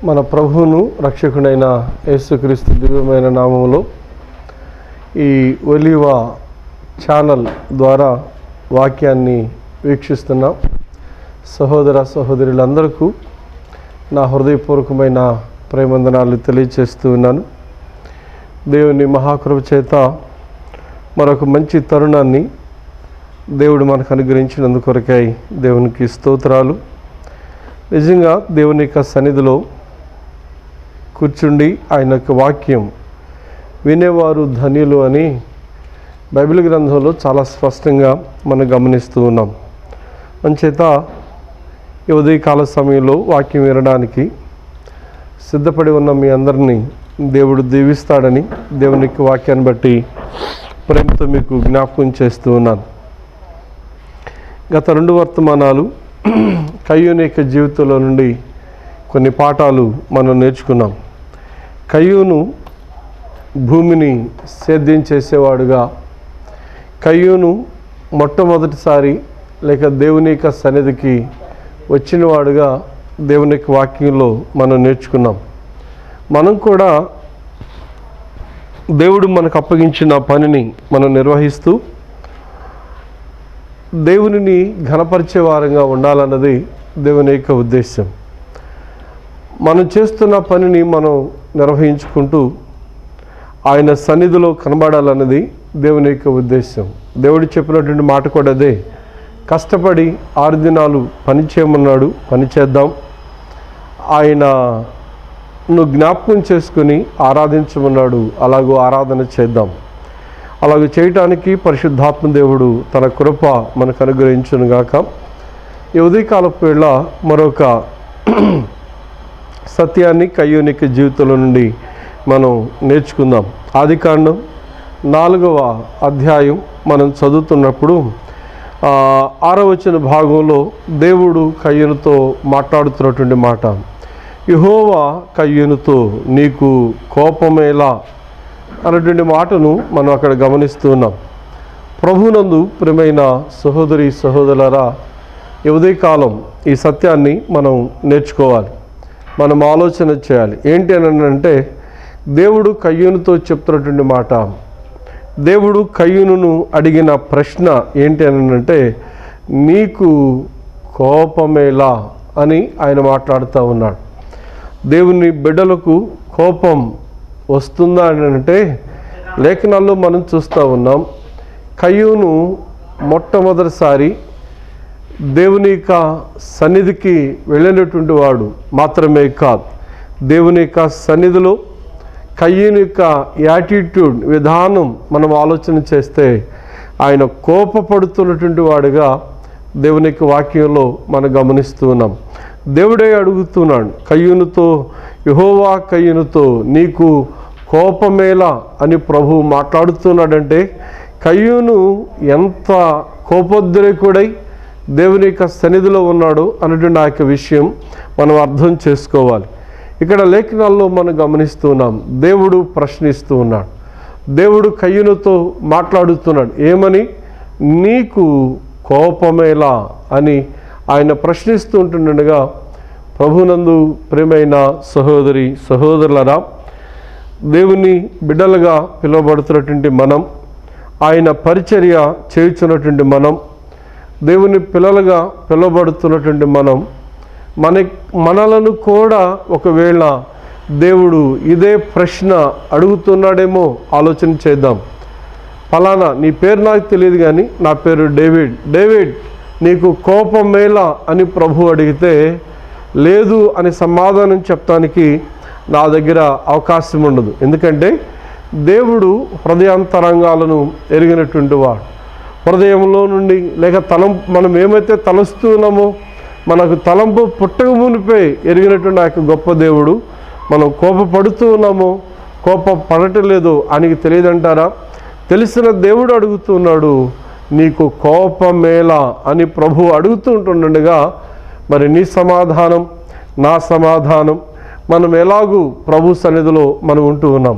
మన ప్రభువును రక్షకుడైన యేసుక్రీస్తు దివ్యమైన నామములో ఈ ఒలివ ఛానల్ ద్వారా వాక్యాన్ని వీక్షిస్తున్నాం. సహోదర సహోదరులందరికీ నా హృదయపూర్వకమైన ప్రేమందనాలు తెలియచేస్తూ ఉన్నాను. దేవుని మహాకృప చేత మరొక మంచి తరుణాన్ని దేవుడు మనకు అనుగ్రహించినందుకొరకై దేవునికి స్తోత్రాలు. నిజంగా దేవుని యొక్క సన్నిధిలో కూర్చుండి ఆయన యొక్క వాక్యం వినేవారు ధన్యులు అని బైబిల్ గ్రంథంలో చాలా స్పష్టంగా మనం గమనిస్తూ ఉన్నాం. అంచేత ఈ ఉదయకాల సమయంలో వాక్యం వినడానికి సిద్ధపడి ఉన్న మీ అందరినీ దేవుడు దీవిస్తాడని దేవుని యొక్క వాక్యాన్ని బట్టి ప్రేమతో మీకు జ్ఞాపకం చేస్తూ ఉన్నాను. గత 2 వర్తమానాలు కయ్యూను యొక్క జీవితంలో నుండి కొన్ని పాఠాలు మనం నేర్చుకున్నాం. కయ్యూను భూమిని సేద్యం చేసేవాడుగా, కయ్యూను మొట్టమొదటిసారి లేక దేవుని యొక్క సన్నిధికి వచ్చినవాడుగా దేవుని యొక్క వాక్యంలో మనం నేర్చుకున్నాం. మనం కూడా దేవుడు మనకు అప్పగించిన పనిని మనం నిర్వహిస్తూ దేవునిని ఘనపరిచే వారంగా ఉండాలన్నది దేవుని యొక్క ఉద్దేశం. మనం చేస్తున్న పనిని మనం నిర్వహించుకుంటూ ఆయన సన్నిధిలో కనబడాలన్నది దేవుని యొక్క ఉద్దేశం. దేవుడు చెప్పినటువంటి మాట కూడా అదే. కష్టపడి 6 దినాలు పని చేయమన్నాడు, పని చేద్దాం. ఆయనను జ్ఞాపకం చేసుకుని ఆరాధించమన్నాడు, అలాగూ ఆరాధన చేద్దాం. అలాగే చేయటానికి పరిశుద్ధాత్మ దేవుడు తన కృప మనకు అనుగ్రహించునుగాక. ఈ ఉదయకాలపు వేళ మరొక సత్యాన్ని కయ్యూను యొక్క జీవితంలో నుండి మనం నేర్చుకుందాం. ఆదికాండం 4వ అధ్యాయం మనం చదువుతున్నప్పుడు 6వ వచన భాగంలో దేవుడు కయ్యూనుతో మాట్లాడుతున్నటువంటి మాట, యెహోవా కయ్యూనుతో నీకు కోపమేలా అనేటువంటి మాటను మనం అక్కడ గమనిస్తూ ఉన్నాం. ప్రభునందు ప్రియమైన సహోదరి సహోదరులారా, ఈ ఉదయకాలం ఈ సత్యాన్ని మనం నేర్చుకోవాలి, మనం ఆలోచన చేయాలి. ఏంటి అని అంటే, దేవుడు కయ్యూనుతో చెప్తున్నటువంటి మాట, దేవుడు కయ్యూనును అడిగిన ప్రశ్న ఏంటి అని అంటే, నీకు కోపమేలా అని ఆయన మాట్లాడుతూ ఉన్నాడు. దేవుని బిడ్డలకు కోపం వస్తుందా అని అంటే, లేఖనాల్లో మనం చూస్తూ ఉన్నాం. కయ్యూను మొట్టమొదటిసారి దేవుని యొక్క సన్నిధికి వెళ్ళినటువంటి వాడు మాత్రమే కాదు, దేవుని యొక్క సన్నిధిలో కయ్యూను యొక్క యాటిట్యూడ్ విధానం మనం ఆలోచన చేస్తే ఆయన కోపపడుతున్నటువంటి వాడుగా దేవుని యొక్క వాక్యంలో మనం గమనిస్తూ ఉన్నాం. దేవుడే అడుగుతున్నాడు కయ్యూనుతో, యెహోవా కయ్యూనుతో నీకు కోపమేలా అని ప్రభువు మాట్లాడుతున్నాడంటే, కయ్యూను ఎంత కోపోద్రేకుడై దేవుని యొక్క సన్నిధిలో ఉన్నాడు అన్నటువంటి ఆ యొక్క విషయం మనం అర్థం చేసుకోవాలి. ఇక్కడ లేఖనాల్లో మనం గమనిస్తున్నాం, దేవుడు ప్రశ్నిస్తూ ఉన్నాడు. దేవుడు కయ్యూనుతో మాట్లాడుతున్నాడు. ఏమని? నీకు కోపమేలా అని ఆయన ప్రశ్నిస్తూ ఉంటుండగా, ప్రభునందు ప్రియమైన సహోదరి సహోదరులరా, దేవుని బిడ్డలుగా పిలువబడుతున్నటువంటి మనం, ఆయన పరిచర్య చేయుచున్నటువంటి మనం, దేవుని పిల్లలుగా పిలువబడుతున్నటువంటి మనం, మనలను కూడా ఒకవేళ దేవుడు ఇదే ప్రశ్న అడుగుతున్నాడేమో ఆలోచన చేద్దాం. ఫలానా నీ పేరు నాకు తెలియదు కానీ నా పేరు డేవిడ్, డేవిడ్ నీకు కోపమేలా అని ప్రభు అడిగితే లేదు అని సమాధానం చెప్పడానికి నా దగ్గర అవకాశం ఉండదు. ఎందుకంటే దేవుడు హృదయాంతరంగాలను ఎరిగినటువంటి వాడు. హృదయంలో నుండి లేక మనం ఏమైతే తలస్తున్నామో, మనకు తలంపు పుట్టక మునిపే ఎరిగినటువంటి ఆ గొప్ప దేవుడు మనం కోపపడుతూ ఉన్నామో కోపపడటలేదో ఆయనకి తెలియదంటారా? తెలిసిన దేవుడు అడుగుతున్నాడు, నీకు కోపమేలా అని ప్రభు అడుగుతూ ఉంటుండగా, మరి నీ సమాధానం నా సమాధానం, మనం ఎలాగూ ప్రభు సన్నిధిలో మనం ఉంటూ ఉన్నాం.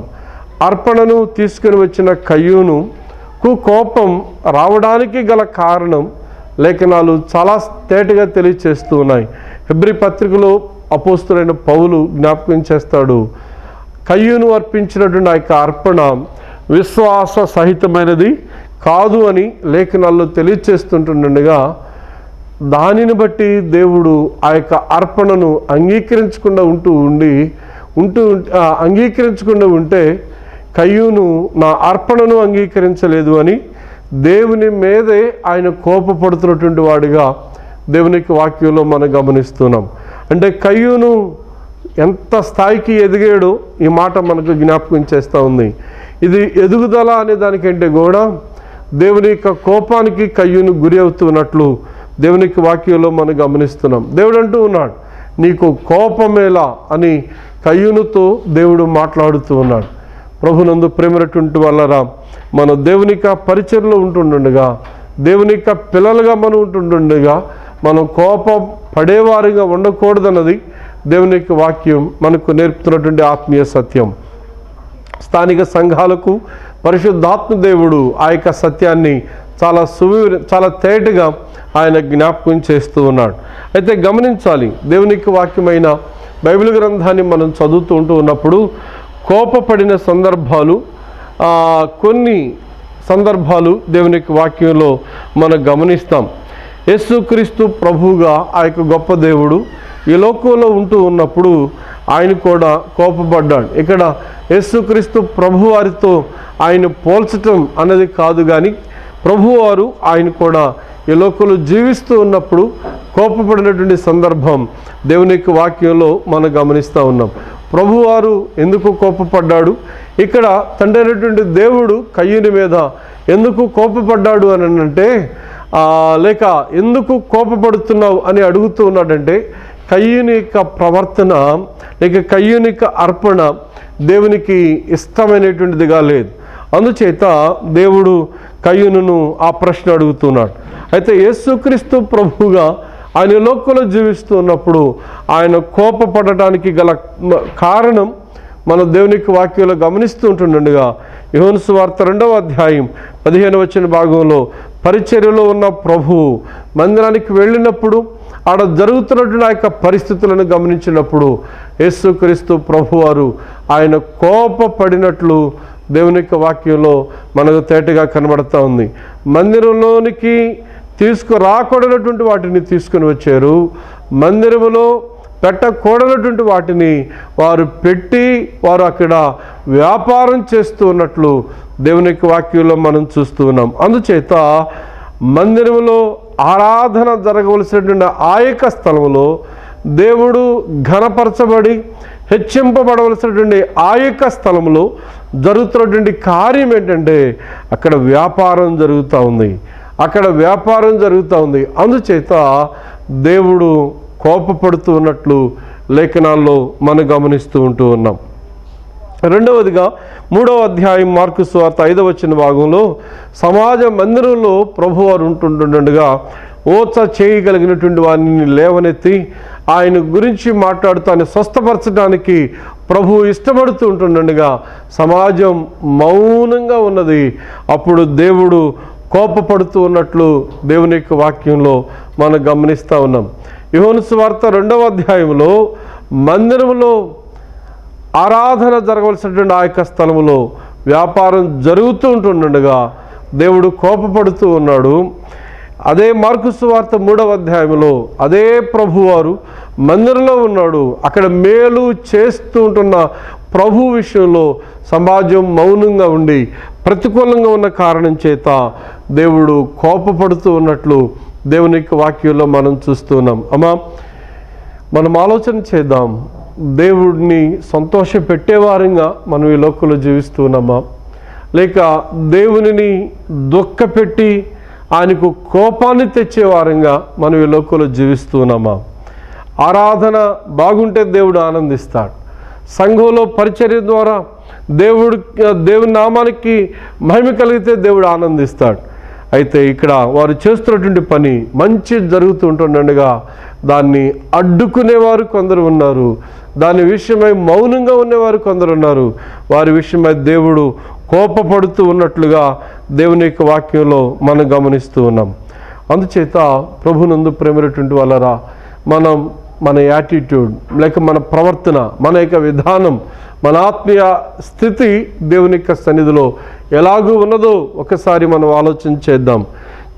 అర్పణను తీసుకుని వచ్చిన కయ్యూనుకు కోపం రావడానికి గల కారణం లేఖనాలు చాలా తేటగా తెలియచేస్తూ ఉన్నాయి. హెబ్రీ పత్రికలో అపోస్తులైన పౌలు జ్ఞాపకం చేస్తాడు. కయ్యూను అర్పించినటువంటి ఆ యొక్క అర్పణ విశ్వాస సహితమైనది కాదు అని లేఖనాల్లో తెలియచేస్తుంటుండగా, దానిని బట్టి దేవుడు ఆ యొక్క అర్పణను అంగీకరించకుండా అంగీకరించకుండా ఉంటే కయ్యూను నా అర్పణను అంగీకరించలేదు అని దేవుని మీదే ఆయన కోపపడుతున్నటువంటి వాడిగా దేవునికి వాక్యంలో మనం గమనిస్తున్నాం. అంటే కయ్యూను ఎంత స్థాయికి ఎదిగాడో ఈ మాట మనకు జ్ఞాపకం చేస్తూ ఉంది. ఇది ఎదుగుదల అనే దానికంటే కూడా దేవుని యొక్క కోపానికి కయ్యూను గురి అవుతున్నట్లు దేవునికి వాక్యంలో మనం గమనిస్తున్నాం. దేవుడు అంటూ ఉన్నాడు, నీకు కోపమేలా అని కయ్యూనుతో దేవుడు మాట్లాడుతూ ఉన్నాడు. ప్రభునందు ప్రేమటువంటి వాళ్ళరా, మన దేవునిక పరిచర్లో ఉంటుండగా, దేవునిక పిల్లలుగా మనం ఉంటుండగా మనం కోపం పడేవారిగా ఉండకూడదన్నది దేవుని యొక్క వాక్యం మనకు నేర్పుతున్నటువంటి ఆత్మీయ సత్యం. స్థానిక సంఘాలకు పరిశుద్ధాత్మ దేవుడు ఆ యొక్క సత్యాన్ని చాలా తేటగా ఆయన జ్ఞాపకం చేస్తూ ఉన్నాడు. అయితే గమనించాలి, దేవునికి వాక్యమైన బైబిల్ గ్రంథాన్ని మనం చదువుతూ ఉన్నప్పుడు కోపపడిన సందర్భాలు, కొన్ని సందర్భాలు దేవునికి వాక్యంలో మనం గమనిస్తాం. యేసుక్రీస్తు ప్రభువుగా ఆ యొక్క గొప్ప దేవుడు ఈ లోకంలో ఉన్నప్పుడు ఆయన కూడా కోపపడ్డాడు. ఇక్కడ యేసుక్రీస్తు ప్రభువారితో ఆయన పోల్చటం అన్నది కాదు, కానీ ప్రభువారు ఆయన కూడా ఈ లోకంలో జీవిస్తూ ఉన్నప్పుడు కోపపడినటువంటి సందర్భం దేవుని యొక్క వాక్యంలో మనం గమనిస్తూ ఉన్నాం. ప్రభువారు ఎందుకు కోపపడ్డాడు, ఇక్కడ తండ్రి అయినటువంటి దేవుడు కయ్యూని మీద ఎందుకు కోపపడ్డాడు అని అంటే, లేక ఎందుకు కోపపడుతున్నావు అని అడుగుతూ ఉన్నాడంటే, కయ్యూని యొక్క ప్రవర్తన లేక కయ్యూని యొక్క అర్పణ దేవునికి ఇష్టమైనటువంటిదిగా లేదు. అందుచేత దేవుడు కయ్యూనును ఆ ప్రశ్న అడుగుతున్నాడు. అయితే యేసుక్రీస్తు ప్రభువుగా ఆయన లోకంలో జీవిస్తూ ఉన్నప్పుడు ఆయన కోపపడటానికి గల కారణం మన దేవునికి వాక్యంలో గమనిస్తూ ఉంటుండగా, యోహాను సువార్త 2వ అధ్యాయం 15వ భాగంలో పరిచర్యలో ఉన్న ప్రభువు మందిరానికి వెళ్ళినప్పుడు ఆడ జరుగుతున్నటువంటి ఆ యొక్క పరిస్థితులను గమనించినప్పుడు యేసుక్రీస్తు ప్రభువారు ఆయన కోపపడినట్లు దేవుని యొక్క వాక్యంలో మనకు తేటగా కనబడుతూ ఉంది. మందిరంలోనికి తీసుకురాకూడనటువంటి వాటిని తీసుకుని వచ్చారు, మందిరంలో పెట్టకూడనటువంటి వాటిని వారు పెట్టి వారు అక్కడ వ్యాపారం చేస్తూ ఉన్నట్లు దేవుని యొక్క వాక్యంలో మనం చూస్తూ ఉన్నాం. అందుచేత మందిరంలో ఆరాధన జరగవలసినటువంటి ఆ యొక్క స్థలంలో దేవుడు ఘనపరచబడి హెచ్చింపబడవలసినటువంటి ఆ యొక్క స్థలంలో జరుగుతున్నటువంటి కార్యం ఏంటంటే అక్కడ వ్యాపారం జరుగుతూ ఉంది. అందుచేత దేవుడు కోపపడుతూ ఉన్నట్లు లేఖనాల్లో మనం గమనిస్తూ ఉన్నాం. రెండవదిగా 3వ అధ్యాయం మార్కు సువార్త 5వ భాగంలో సమాజ మందిరంలో ప్రభువారు ఉంటుండగా ఓచ చేయగలిగినటువంటి వారిని లేవనెత్తి ఆయన గురించి మాట్లాడుతూ ఆయన స్వస్థపరచడానికి ప్రభువు ఇష్టపడుతూ ఉంటుండగా సమాజం మౌనంగా ఉన్నది. అప్పుడు దేవుడు కోపపడుతూ ఉన్నట్లు దేవుని యొక్క వాక్యంలో మనం గమనిస్తూ ఉన్నాం. యోహాను సువార్త 2వ అధ్యాయంలో మందిరంలో ఆరాధన జరగవలసినటువంటి ఆ యొక్క స్థలంలో వ్యాపారం జరుగుతూ ఉంటుండగా దేవుడు కోపపడుతూ ఉన్నాడు. అదే మార్కు సువార్త 3వ అధ్యాయంలో అదే ప్రభువారు మందిరంలో ఉన్నాడు. అక్కడ మేలు చేస్తూ ఉంటున్న ప్రభు విషయంలో సమాజం మౌనంగా ఉండి ప్రతికూలంగా ఉన్న కారణం చేత దేవుడు కోపపడుతూ ఉన్నట్లు దేవుని యొక్క వాక్యంలో మనం చూస్తున్నాం. అమ్మా, మనం ఆలోచన చేద్దాం, దేవుడిని సంతోష పెట్టేవారంగా మనం ఈ లోకంలో జీవిస్తున్నామా, లేక దేవునిని దుఃఖపెట్టి ఆయనకు కోపాన్ని తెచ్చేవారంగా మనం ఈ లోకంలో జీవిస్తున్నామా? ఆరాధన బాగుంటే దేవుడు ఆనందిస్తాడు. సంఘంలో పరిచర్య ద్వారా దేవుని నామానికి మహిమ కలిగితే దేవుడు ఆనందిస్తాడు. అయితే ఇక్కడ వారు చేస్తున్నటువంటి పని మంచి జరుగుతూ ఉంటుండగా దాన్ని అడ్డుకునేవారు కొందరు ఉన్నారు, దాని విషయమై మౌనంగా ఉండేవారు కొందరు ఉన్నారు. వారి విషయమై దేవుడు కోపపడుతూ ఉన్నట్లుగా దేవుని యొక్క వాక్యంలో మనం గమనిస్తూ ఉన్నాం. అందుచేత ప్రభునందు ప్రేమైనటువంటి వాళ్ళరా, మనం మన యాటిట్యూడ్ లేక మన ప్రవర్తన, మన యొక్క విధానం, మన ఆత్మీయ స్థితి దేవుని యొక్క సన్నిధిలో ఎలాగూ ఉన్నదో ఒకసారి మనం ఆలోచన చేద్దాం.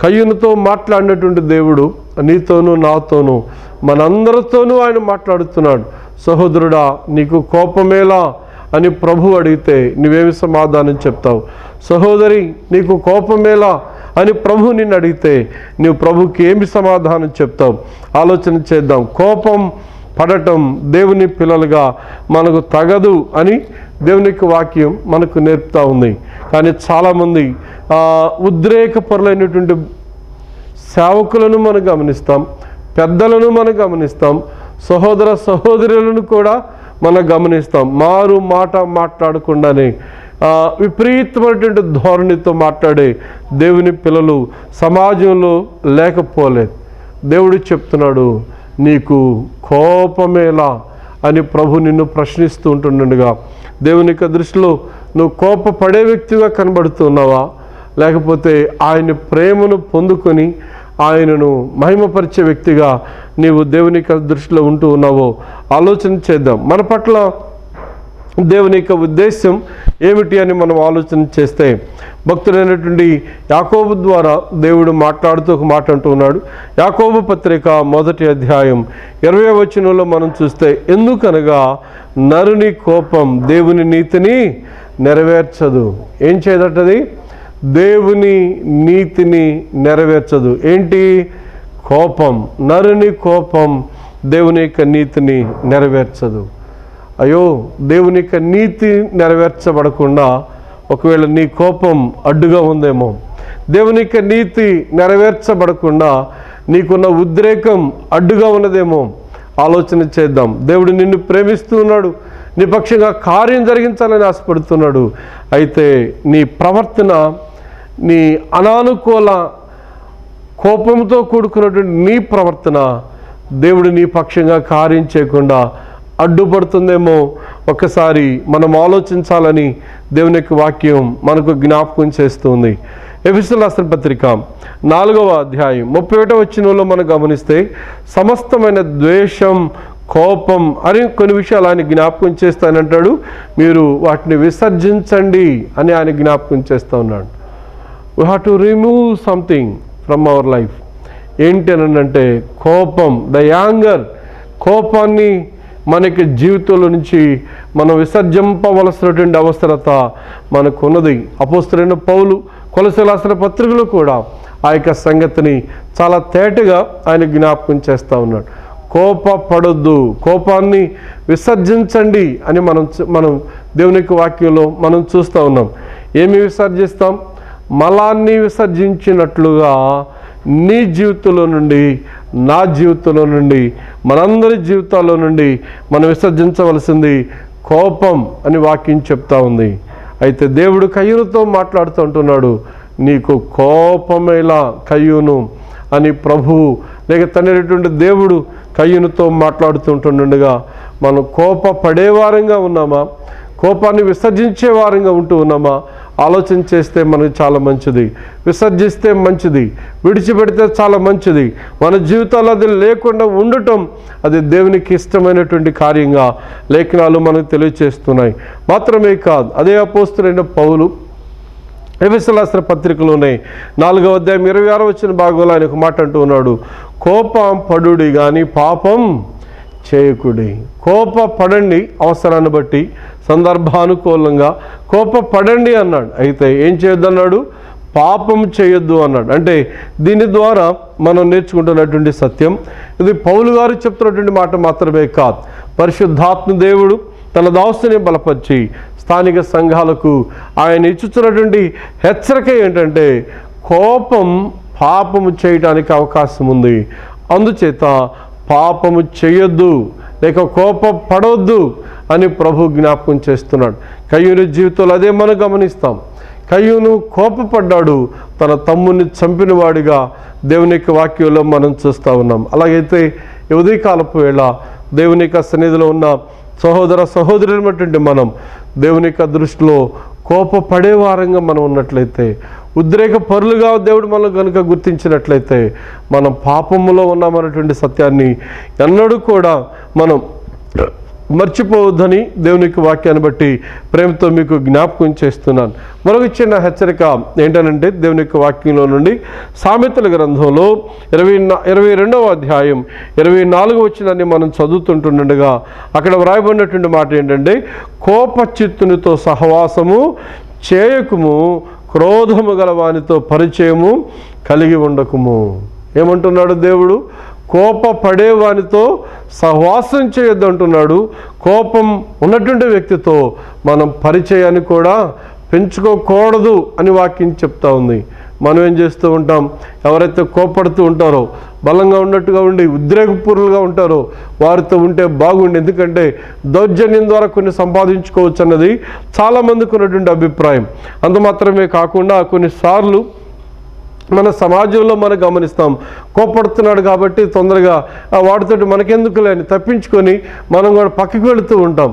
కయ్యూనుతో మాట్లాడినటువంటి దేవుడు నీతోనూ నాతోనూ మనందరితోనూ ఆయన మాట్లాడుతున్నాడు. సహోదరుడా, నీకు కోపమేలా అని ప్రభు అడిగితే నువ్వేమి సమాధానం చెప్తావు? సహోదరి, నీకు కోపమేలా అని ప్రభు నిన్ను అడిగితే నువ్వు ప్రభుకి ఏమి సమాధానం చెప్తావు? ఆలోచన చేద్దాం. కోపం పడటం దేవుని పిల్లలుగా మనకు తగదు అని దేవునికి వాక్యం మనకు నేర్పుతూ ఉంది. కానీ చాలామంది ఉద్రేకపరులైనటువంటి సేవకులను మనం గమనిస్తాం, పెద్దలను మనం గమనిస్తాం, సహోదర సహోదరులను కూడా మనం గమనిస్తాం. మారు మాట మాట్లాడకుండానే విపరీతమైనటువంటి ధోరణితో మాట్లాడే దేవుని పిల్లలు సమాజంలో లేకపోలేదు. దేవుడు చెప్తున్నాడు, నీకు కోపమేలా అని ప్రభు నిన్ను ప్రశ్నిస్తూ ఉంటుండగా దేవుని యొక్క దృష్టిలో నువ్వు కోపపడే వ్యక్తిగా కనబడుతున్నావా, లేకపోతే ఆయన ప్రేమను పొందుకొని ఆయనను మహిమపరిచే వ్యక్తిగా నీవు దేవుని యొక్క దృష్టిలో ఉంటూ ఉన్నావో ఆలోచన చేద్దాం. మన పట్ల దేవుని యొక్క ఉద్దేశం ఏమిటి అని మనం ఆలోచన చేస్తే, భక్తుడైనటువంటి యాకోబు ద్వారా దేవుడు మాట్లాడుతూ ఒక మాట అంటూ ఉన్నాడు. యాకోబు పత్రిక 1వ అధ్యాయం 20వ వచనంలో మనం చూస్తే, ఎందుకనగా నరుని కోపం దేవుని నీతిని నెరవేర్చదు. ఏం చేయదటది? దేవుని నీతిని నెరవేర్చదు. ఏంటి? కోపం. నరుని కోపం దేవుని యొక్క నీతిని నెరవేర్చదు. అయ్యో, దేవుని యొక్క నీతి నెరవేర్చబడకుండా ఒకవేళ నీ కోపం అడ్డుగా ఉందేమో, దేవుని యొక్క నీతి నెరవేర్చబడకుండా నీకున్న ఉద్రేకం అడ్డుగా ఉన్నదేమో ఆలోచన చేద్దాం. దేవుడు నిన్ను ప్రేమిస్తూ ఉన్నాడు, నీ పక్షంగా కార్యం జరిగించాలని ఆశపడుతున్నాడు. అయితే నీ ప్రవర్తన, నీ అనానుకూల కోపంతో కూడుకున్నటువంటి నీ ప్రవర్తన దేవుడు నీ పక్షంగా కార్యం చేయకుండా అడ్డుపడుతుందేమో ఒకసారి మనం ఆలోచించాలని దేవుని యొక్క వాక్యం మనకు జ్ఞాపకం చేస్తుంది. ఎఫెసీయులకు రాసిన పత్రిక 4వ అధ్యాయం 31వ వచనంలో మనం గమనిస్తే, సమస్తమైన ద్వేషం, కోపం అని కొన్ని విషయాలు ఆయన జ్ఞాపకం చేస్తానంటాడు. మీరు వాటిని విసర్జించండి అని ఆయన జ్ఞాపకం చేస్తూ ఉన్నాడు. We have to remove something from our life. ఏంటి అని అంటే కోపం, ద యాంగర్. కోపాన్ని మనకి జీవితంలో నుంచి మనం విసర్జింపవలసినటువంటి అవసరత మనకున్నది. అపోస్తలుడైన పౌలు కొలస్సీయులకు రాసిన పత్రికలో కూడా ఆ యొక్క సంగతిని చాలా తేటగా ఆయన జ్ఞాపకం చేస్తూ ఉన్నాడు. కోపపడొద్దు, కోపాన్ని విసర్జించండి అని మనం దేవుని యొక్క వాక్యంలో మనం చూస్తూ ఉన్నాం. ఏమి విసర్జిస్తాం? మలాన్ని విసర్జించినట్లుగా నీ జీవితంలో నుండి, నా జీవితంలో నుండి, మనందరి జీవితాల్లో నుండి మనం విసర్జించవలసింది కోపం అని వాక్యం చెప్తా ఉంది. అయితే దేవుడు కయ్యూనుతో మాట్లాడుతూ ఉంటున్నాడు, నీకు కోపమేలా కయ్యూను అని ప్రభువు లేక తండ్రి దేవుడు కయ్యూనుతో మాట్లాడుతుంటుండగా మనం కోపపడేవారంగా ఉన్నామా, కోపాన్ని విసర్జించే వారంగా ఉంటూ ఉన్నామా ఆలోచన చేస్తే మనకు చాలా మంచిది. విసర్జిస్తే మంచిది, విడిచిపెడితే చాలా మంచిది. మన జీవితాల్లో అది లేకుండా ఉండటం అది దేవునికి ఇష్టమైనటువంటి కార్యంగా లేఖనాలు మనకు తెలియచేస్తున్నాయి. మాత్రమే కాదు, అదే అపోస్తలుడైన పౌలు ఎఫెసీయులకు రాసిన పత్రికలోనే 4వ అధ్యాయం 26వ వచన భాగంలో ఆయన ఒక మాట అంటూ ఉన్నాడు, కోపం పడుడి కానీ పాపం చేయకుడి. కోపపడండి, అవసరాన్ని బట్టి సందర్భానుకూలంగా కోపపడండి అన్నాడు. అయితే ఏం చేయొద్దన్నాడు? పాపం చేయొద్దు అన్నాడు. అంటే దీని ద్వారా మనం నేర్చుకుంటున్నటువంటి సత్యం ఇది పౌలు గారు చెప్తున్నటువంటి మాట మాత్రమే కాదు. పరిశుద్ధాత్మ దేవుడు తన దాసుని బలపరిచి స్థానిక సంఘాలకు ఆయన ఇచ్చుతున్నటువంటి హెచ్చరిక ఏంటంటే కోపం పాపము చేయడానికి అవకాశం ఉంది. అందుచేత పాపము చేయొద్దు లేక కోపపడవద్దు అని ప్రభు జ్ఞాపకం చేస్తున్నాడు. కయ్యూను జీవితంలో అదే మనం గమనిస్తాం. కయ్యూను కోపపడ్డాడు, తన తమ్ముని చంపిన వాడిగా దేవుని యొక్క వాక్యంలో మనం చూస్తూ ఉన్నాం. అలాగైతే ఉదయకాలపు వేళ దేవుని యొక్క సన్నిధిలో ఉన్న సహోదర సహోదరులైనటువంటి మనం దేవుని యొక్క దృష్టిలో కోపపడే వారంగా మనం ఉన్నట్లయితే, ఉద్రేక పరులుగా దేవుడు మనం కనుక గుర్తించినట్లయితే, మనం పాపములో ఉన్నామన్నటువంటి సత్యాన్ని ఎన్నడూ కూడా మనం మర్చిపోవద్దని దేవునికి వాక్యాన్ని బట్టి ప్రేమతో మీకు జ్ఞాపకం చేస్తున్నాను. మరొక చిన్న హెచ్చరిక ఏంటనంటే, దేవుని యొక్క వాక్యంలో నుండి సామెతల గ్రంథంలో 22వ అధ్యాయం 24వ వచనాన్ని మనం చదువుతుంటుండగా అక్కడ వ్రాయబడినటువంటి మాట ఏంటంటే, కోపచిత్తునితో సహవాసము చేయకుము, క్రోధము గల వానితో పరిచయము కలిగి ఉండకుము. ఏమంటున్నాడు దేవుడు? కోపపడేవానితో సహవాసం చేయొద్దు అంటున్నాడు. కోపం ఉన్నటువంటి వ్యక్తితో మనం పరిచయాన్ని కూడా పెంచుకోకూడదు అని వాక్యం చెప్తా ఉంది. మనం ఏం చేస్తూ ఉంటాం? ఎవరైతే కోపడుతూ ఉంటారో, బలంగా ఉన్నట్టుగా ఉండి ఉద్రేకపూర్లుగా ఉంటారో వారితో ఉంటే బాగుండి. ఎందుకంటే దౌర్జన్యం ద్వారా కొన్ని సంపాదించుకోవచ్చు అన్నది చాలామందికి ఉన్నటువంటి అభిప్రాయం. అంత మాత్రమే కాకుండా కొన్నిసార్లు మన సమాజంలో మనం గమనిస్తాం, కోపడుతున్నాడు కాబట్టి తొందరగా వాడితో మనకెందుకులే అని తప్పించుకొని మనం కూడా పక్కకి వెళుతూ ఉంటాం.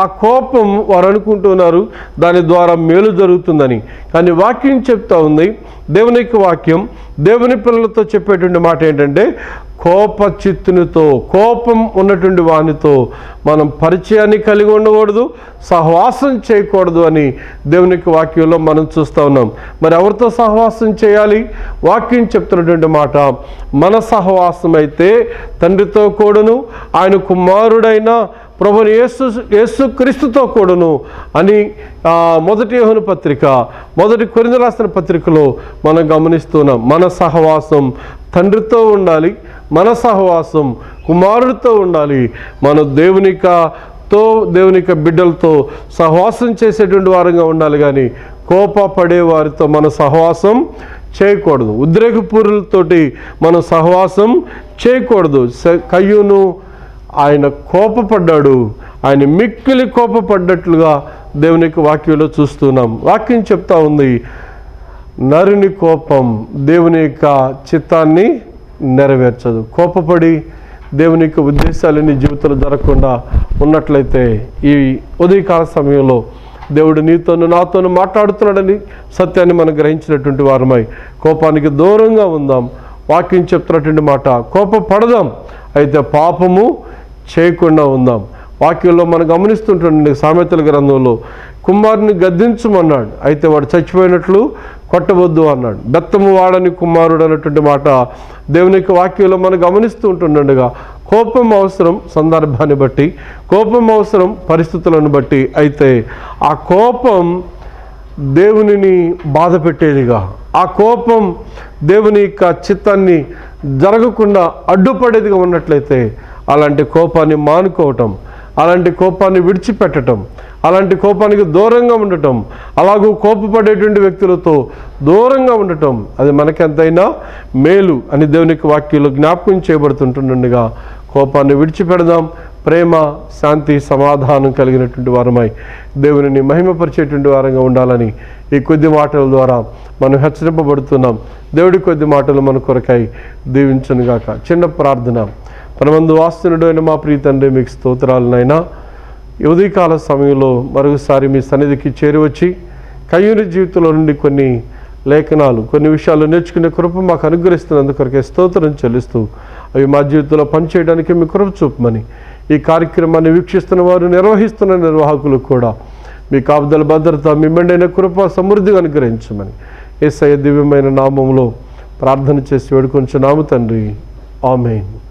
ఆ కోపం వారు అనుకుంటున్నారు దాని ద్వారా మేలు జరుగుతుందని. కానీ వాక్యం చెప్తా ఉంది, దేవుని యొక్క వాక్యం దేవుని పిల్లలతో చెప్పేటువంటి మాట ఏంటంటే, కోపచిత్తునితో, కోపం ఉన్నటువంటి వానితో మనం పరిచయాన్ని కలిగి ఉండకూడదు, సహవాసం చేయకూడదు అని దేవునికి వాక్యంలో మనం చూస్తూ ఉన్నాం. మరి ఎవరితో సహవాసం చేయాలి? వాక్యం చెప్తున్నటువంటి మాట, మన సహవాసం అయితే తండ్రితో కూడాను, ఆయన కుమారుడైన ప్రభుని యేసుక్రీస్తుతో కూడాను అని మొదటి యోహాను పత్రిక, మొదటి కొరింథీయులకు రాసిన పత్రికలో మనం గమనిస్తున్నాం. మన సహవాసం తండ్రితో ఉండాలి, మన సహవాసం కుమారుడితో ఉండాలి. మన దేవుని బిడ్డలతో సహవాసం చేసేటువంటి వారంగా ఉండాలి. కానీ కోపపడే వారితో మన సహవాసం చేయకూడదు. ఉద్రేకపూరులతోటి మనం సహవాసం చేయకూడదు. కయ్యూను ఆయన కోపపడ్డాడు, ఆయన మిక్కిలి కోపపడ్డట్లుగా దేవునికి వాక్యంలో చూస్తున్నాం. వాక్యం చెప్తా ఉంది, నరుని కోపం దేవుని యొక్క చిత్తాన్ని నెరవేర్చదు. కోపపడి దేవుని యొక్క ఉద్దేశాలని జీవితంలో జరగకుండా ఉన్నట్లయితే ఈ ఉదయకాల సమయంలో దేవుడు నీతోనూ నాతోనూ మాట్లాడుతున్నాడని సత్యాన్ని మనం గ్రహించినటువంటి వారమై కోపానికి దూరంగా ఉందాం. వాక్యం చెప్తున్నటువంటి మాట, కోపపడదాం, అయితే పాపము చేయకుండా ఉందాం. వాక్యంలో మనం గమనిస్తుంటే సామెతల గ్రంథంలో కుమారుని గద్దించమన్నాడు, అయితే వాడు చచ్చిపోయినట్లు కొట్టవద్దు అన్నాడు. బెత్తము వాడని కుమారుడు అన్నటువంటి మాట దేవుని యొక్క వాక్యంలో మనం గమనిస్తూ ఉంటుండగా, కోపం అవసరం సందర్భాన్ని బట్టి, కోపం అవసరం పరిస్థితులను బట్టి. అయితే ఆ కోపం దేవునిని బాధ పెట్టేదిగా, ఆ కోపం దేవుని యొక్క చిత్తాన్ని జరగకుండా అడ్డుపడేదిగా ఉన్నట్లయితే అలాంటి కోపాన్ని మానుకోవటం, అలాంటి కోపాన్ని విడిచిపెట్టడం, అలాంటి కోపానికి దూరంగా ఉండటం, అలాగూ కోపపడేటువంటి వ్యక్తులతో దూరంగా ఉండటం, అది మనకెంతైనా మేలు అని దేవునికి వాక్యంలో జ్ఞాపకం చేయబడుతుంటుండగా కోపాన్ని విడిచిపెడదాం. ప్రేమ, శాంతి, సమాధానం కలిగినటువంటి వారమై దేవునిని మహిమపరిచేటువంటి వారంగా ఉండాలని ఈ కొద్ది మాటల ద్వారా మనం హెచ్చరింపబడుతున్నాం. దేవుడి కొద్ది మాటలు మన కొరకై దీవించునుగాక. చిన్న ప్రార్థన. పరమందు వాస్తునుడు అయిన మా ప్రియ తండ్రి, మీకు స్తోత్రాలనైనా ఉదయకాల సమయంలో మరొకసారి మీ సన్నిధికి చేరివచ్చి కయ్యూని జీవితంలో నుండి కొన్ని లేఖనాలు, కొన్ని విషయాలు నేర్చుకునే కృప మాకు అనుగ్రహిస్తున్నందుకొరకే స్తోత్రం చెల్లిస్తూ అవి మా జీవితంలో పనిచేయడానికి మీ కృప చూపమని, ఈ కార్యక్రమాన్ని వీక్షిస్తున్న వారు, నిర్వహిస్తున్న నిర్వాహకులకు కూడా మీ కాపుదల భద్రత, మీ మెండైన కృప సమృద్ధిగా అనుగ్రహించమని యేసయ్య దివ్యమైన నామములో ప్రార్థన చేసి వేడుకొంచున్నాము తండ్రి. ఆమేన్.